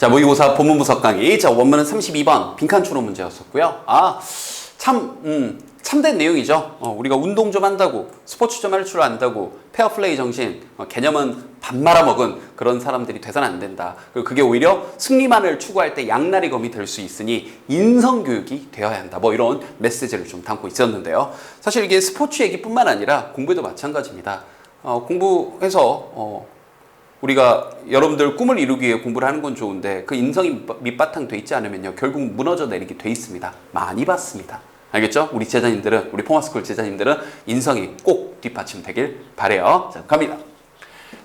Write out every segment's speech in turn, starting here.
자, 모의고사 본문 분석 강의. 자, 원문은 32번 빈칸 추론 문제였었고요. 참된 내용이죠. 우리가 운동 좀 한다고, 스포츠 좀 할 줄 안다고, 페어플레이 정신, 개념은 밥 말아먹은 그런 사람들이 돼서는 안 된다. 그리고 그게 오히려 승리만을 추구할 때 양날의 검이 될 수 있으니 인성교육이 되어야 한다. 뭐 이런 메시지를 좀 담고 있었는데요. 사실 이게 스포츠 얘기뿐만 아니라 공부에도 마찬가지입니다. 공부해서 우리가 여러분들 꿈을 이루기 위해 공부를 하는 건 좋은데 그 인성이 밑바탕 돼 있지 않으면요 결국 무너져 내리게 돼 있습니다. 많이 봤습니다. 알겠죠? 우리 제자님들은, 우리 포마스쿨 제자님들은 인성이 꼭 뒷받침되길 바래요. 자, 갑니다.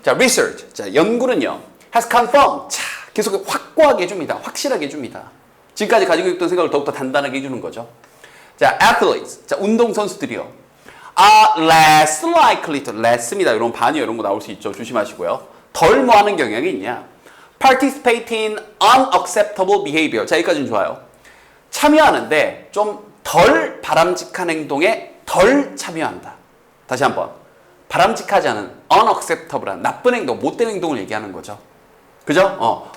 자, research. 자, 연구는요 has confirmed. 자, 계속 확고하게 해줍니다. 확실하게 해줍니다. 지금까지 가지고 있던 생각을 더욱더 단단하게 해주는 거죠. 자, athletes. 자, 운동선수들이요. are less likely to, less입니다. 이런 반이요. 이런 거 나올 수 있죠. 조심하시고요. 덜 뭐하는 경향이 있냐? participate in unacceptable behavior. 자, 여기까지는 좋아요. 참여하는데 좀 덜 바람직한 행동에 덜 참여한다. 다시 한번. 바람직하지 않은 unacceptable한 나쁜 행동, 못된 행동을 얘기하는 거죠. 그죠?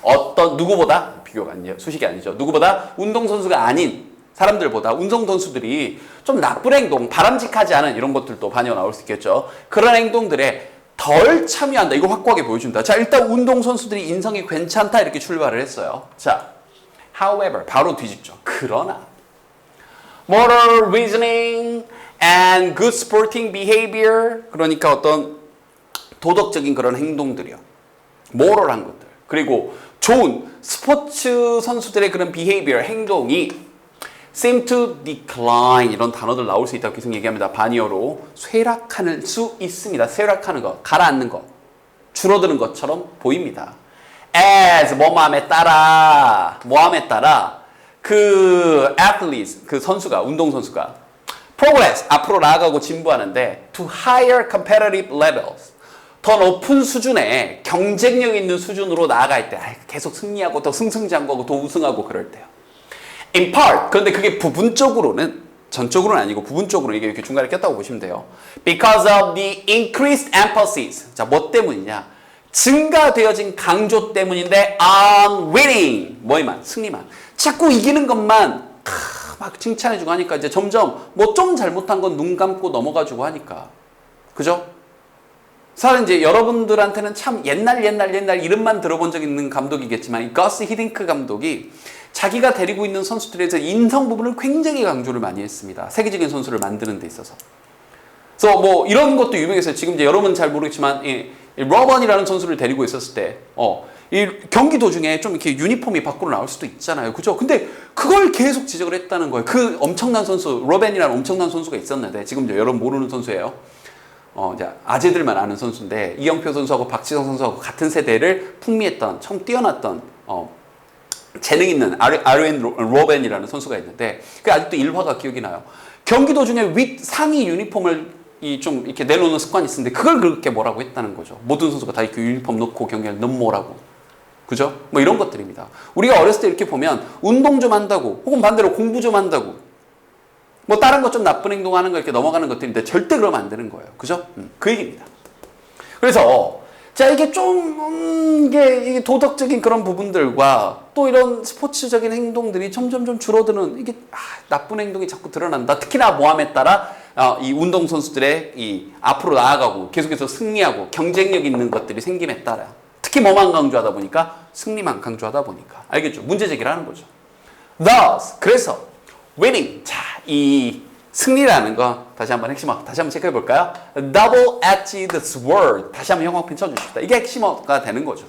어떤 누구보다 비교가 아니죠. 수식이 아니죠. 누구보다 운동선수가 아닌 사람들보다 운동선수들이 좀 나쁜 행동, 바람직하지 않은 이런 것들도 반영 나올 수 있겠죠. 그런 행동들에 덜 참여한다. 이거 확고하게 보여준다. 자, 일단 운동선수들이 인성이 괜찮다 이렇게 출발을 했어요. 자, however, 바로 뒤집죠. 그러나 moral reasoning and good sporting behavior, 그러니까 어떤 도덕적인 그런 행동들이요. moral한 것들. 그리고 좋은 스포츠 선수들의 그런 behavior, 행동이 seem to decline, 이런 단어들 나올 수 있다고 계속 얘기합니다. 반이어로 쇠락할 수 있습니다. 쇠락하는 거, 가라앉는 거, 줄어드는 것처럼 보입니다. as 뭐함에 따라 그 athletes, 그 선수가, 운동선수가 progress, 앞으로 나아가고 진부하는데 to higher competitive levels, 더 높은 수준의 경쟁력 있는 수준으로 나아갈 때 계속 승리하고 더 승승장구하고 더 우승하고 그럴 때요. In part, 그런데 그게 부분적으로는, 전적으로는 아니고 부분적으로 이게 이렇게 중간에 꼈다고 보시면 돼요. Because of the increased emphasis. 자, 뭐 때문이냐? 증가되어진 강조 때문인데 on winning. 뭐에만? 승리만. 자꾸 이기는 것만 막 칭찬해주고 하니까 이제 점점 뭐 좀 잘못한 건 눈 감고 넘어가지고 하니까. 그죠? 사실 이제 여러분들한테는 참 옛날 이름만 들어본 적 있는 감독이겠지만 이 거스 히딩크 감독이 자기가 데리고 있는 선수들에서 인성 부분을 굉장히 강조를 많이 했습니다. 세계적인 선수를 만드는 데 있어서. 그래서 뭐 이런 것도 유명했어요. 지금 이제 여러분은 잘 모르겠지만 이 러번이라는 선수를 데리고 있었을 때 이 경기 도중에 좀 이렇게 유니폼이 밖으로 나올 수도 있잖아요. 그죠? 근데 그걸 계속 지적을 했다는 거예요. 그 엄청난 선수, 로벤이라는 엄청난 선수가 있었는데 지금 이제 여러분 모르는 선수예요. 이제 아재들만 아는 선수인데 이영표 선수하고 박지성 선수하고 같은 세대를 풍미했던, 처음 뛰어났던 재능 있는 아르엔 로벤이라는 선수가 있는데 그 아직도 일화가 기억이 나요. 경기 도중에 상의 유니폼을 좀 이렇게 내놓는 습관이 있었는데 그걸 그렇게 뭐라고 했다는 거죠. 모든 선수가 다 이렇게 유니폼 놓고 경기를 넘모라고. 그죠? 뭐 이런 것들입니다. 우리가 어렸을 때 이렇게 보면 운동 좀 한다고 혹은 반대로 공부 좀 한다고 뭐 다른 것 좀 나쁜 행동하는 거 이렇게 넘어가는 것들인데 절대 그러면 안 되는 거예요. 그죠? 그 얘기입니다. 그래서 자, 이게 좀 이게 도덕적인 그런 부분들과 또 이런 스포츠적인 행동들이 점점 좀 줄어드는 이게 나쁜 행동이 자꾸 드러난다. 특히나 모함에 따라 이 운동 선수들의 이 앞으로 나아가고 계속해서 승리하고 경쟁력 있는 것들이 생김에 따라 특히 뭐만 강조하다 보니까 승리만 강조하다 보니까 알겠죠? 문제 제기를 하는 거죠. Thus, 그래서 winning, 자, 이 승리라는 거 다시 한번 핵심어 다시 한번 체크해 볼까요? Double-edged sword. 다시 한번 형광펜 쳐주십시다. 이게 핵심어가 되는 거죠.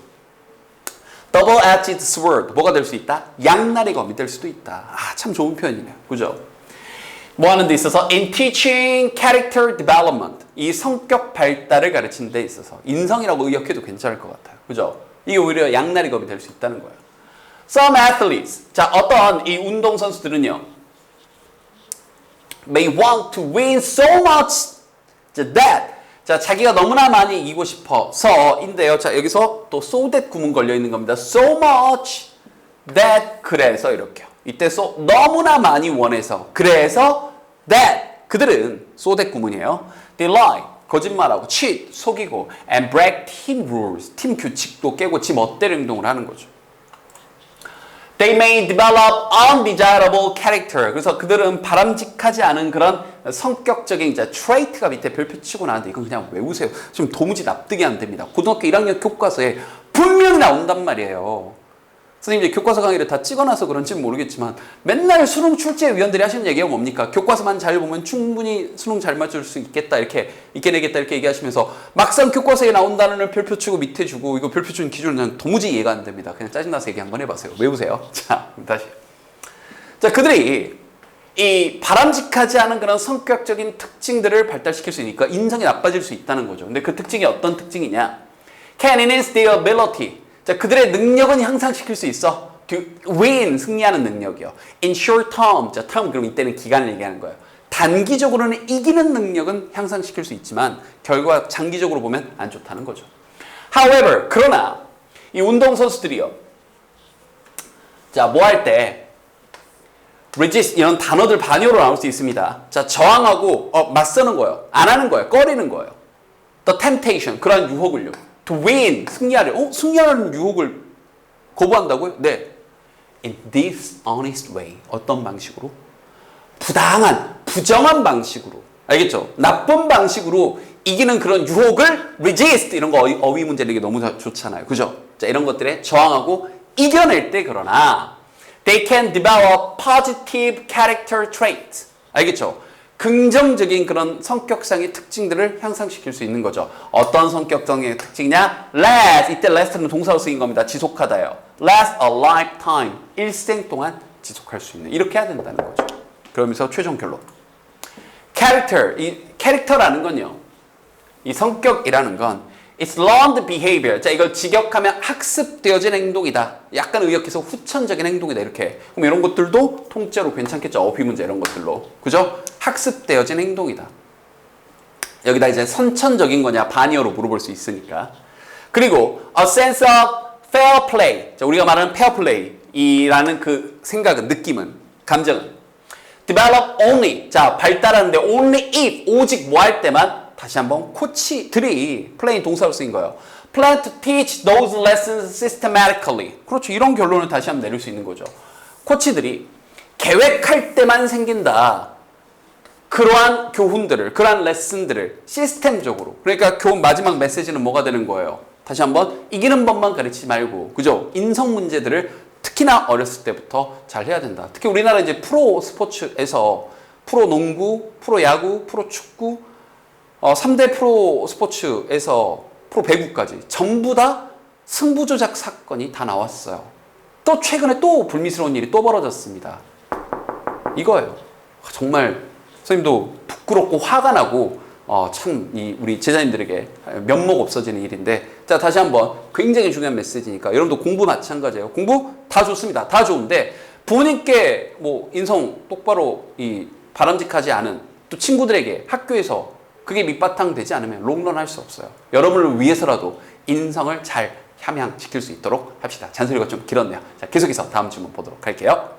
Double-edged sword. 뭐가 될 수 있다? 양날의 검이 될 수도 있다. 참 좋은 표현이네요. 그죠? 뭐 하는 데 있어서 in teaching character development. 이 성격 발달을 가르치는 데 있어서 인성이라고 의역해도 괜찮을 것 같아요. 그죠? 이게 오히려 양날의 검이 될 수 있다는 거예요. Some athletes. 자, 어떤 이 운동 선수들은요. may want to win so much that. 자, 자기가 너무나 많이 이기고 싶어서인데요. 자, 여기서 또 so that 구문 걸려 있는 겁니다. so much that. 그래서 이렇게요. 이때 so 너무나 많이 원해서 그래서 that 그들은 so that 구문이에요. they lie 거짓말하고 cheat 속이고 and break team rules 팀 규칙도 깨고 지 멋대로 행동을 하는 거죠. They may develop undesirable character. 그래서 그들은 바람직하지 않은 그런 성격적인 이제 trait가 밑에 별표 치고 나왔는데 이건 그냥 외우세요. 좀 도무지 납득이 안 됩니다. 고등학교 1학년 교과서에 분명히 나온단 말이에요. 선생님 이제 교과서 강의를 다 찍어놔서 그런지는 모르겠지만 맨날 수능 출제 위원들이 하시는 얘기가 뭡니까? 교과서만 잘 보면 충분히 수능 잘 맞출 수 있겠다 이렇게 이겨내겠다 이렇게 얘기하시면서 막상 교과서에 나온 단어를 별표 치고 밑에 주고 이거 별표 주는 기준은 도무지 이해가 안 됩니다. 그냥 짜증나서 얘기 한번 해보세요. 외우세요. 자 다시. 자 그들이 이 바람직하지 않은 그런 성격적인 특징들을 발달시킬 수 있으니까 인성이 나빠질 수 있다는 거죠. 근데 그 특징이 어떤 특징이냐? Can enhance their ability. 자, 그들의 능력은 향상시킬 수 있어. To win, 승리하는 능력이요. In short term, 자, term 그럼 이때는 기간을 얘기하는 거예요. 단기적으로는 이기는 능력은 향상시킬 수 있지만 결과 장기적으로 보면 안 좋다는 거죠. However, 그러나 이 운동선수들이요. 자, 뭐 할 때 resist 이런 단어들 반요로 나올 수 있습니다. 자, 저항하고 맞서는 거예요. 안 하는 거예요. 꺼리는 거예요. The temptation, 그러한 유혹을요. To win, 승리하려. 승리하는 유혹을 거부한다고요? 네. In dishonest way. 어떤 방식으로? 부당한, 부정한 방식으로. 알겠죠? 나쁜 방식으로 이기는 그런 유혹을 resist 이런 거 어휘 문제 내기 너무 좋잖아요. 그죠? 자, 이런 것들에 저항하고 이겨낼 때 그러나 they can develop positive character traits. 알겠죠? 긍정적인 그런 성격상의 특징들을 향상시킬 수 있는 거죠. 어떤 성격상의 특징이냐? Last, 이때 last는 동사로 쓰인 겁니다. 지속하다요. Last a lifetime, 일생 동안 지속할 수 있는. 이렇게 해야 된다는 거죠. 그러면서 최종 결론. Character, 이 캐릭터라는 건요. 이 성격이라는 건 It's learned behavior. 자, 이걸 직역하면 학습되어진 행동이다. 약간 의역해서 후천적인 행동이다. 이렇게. 그럼 이런 것들도 통째로 괜찮겠죠. 어휘 문제 이런 것들로. 그죠? 학습되어진 행동이다. 여기다 이제 선천적인 거냐 반이어로 물어볼 수 있으니까. 그리고 a sense of fair play. 자, 우리가 말하는 fair play이라는 그 생각은, 느낌은, 감정은 develop only. 자, 발달하는데 only if, 오직 뭐 할 때만 다시 한번 코치들이 플레인 동사로 쓰인 거예요. Plan to teach those lessons systematically. 그렇죠. 이런 결론을 다시 한번 내릴 수 있는 거죠. 코치들이 계획할 때만 생긴다. 그러한 교훈들을, 그러한 레슨들을 시스템적으로. 그러니까 교훈 마지막 메시지는 뭐가 되는 거예요? 다시 한번 이기는 법만 가르치지 말고, 그죠? 인성 문제들을 특히나 어렸을 때부터 잘 해야 된다. 특히 우리나라 이제 프로 스포츠에서 프로 농구, 프로 야구, 프로 축구 3대 프로 스포츠에서 프로 배구까지 전부 다 승부 조작 사건이 다 나왔어요. 또 최근에 또 불미스러운 일이 또 벌어졌습니다. 이거예요. 정말 선생님도 부끄럽고 화가 나고 참 우리 제자님들에게 면목 없어지는 일인데, 자 다시 한번 굉장히 중요한 메시지니까 여러분도 공부 마찬가지예요. 공부 다 좋습니다. 다 좋은데 부모님께 뭐 인성 똑바로 바람직하지 않은 또 친구들에게 학교에서 그게 밑바탕 되지 않으면 롱런 할 수 없어요. 여러분을 위해서라도 인성을 잘 함양시킬 수 있도록 합시다. 잔소리가 좀 길었네요. 자, 계속해서 다음 질문 보도록 할게요.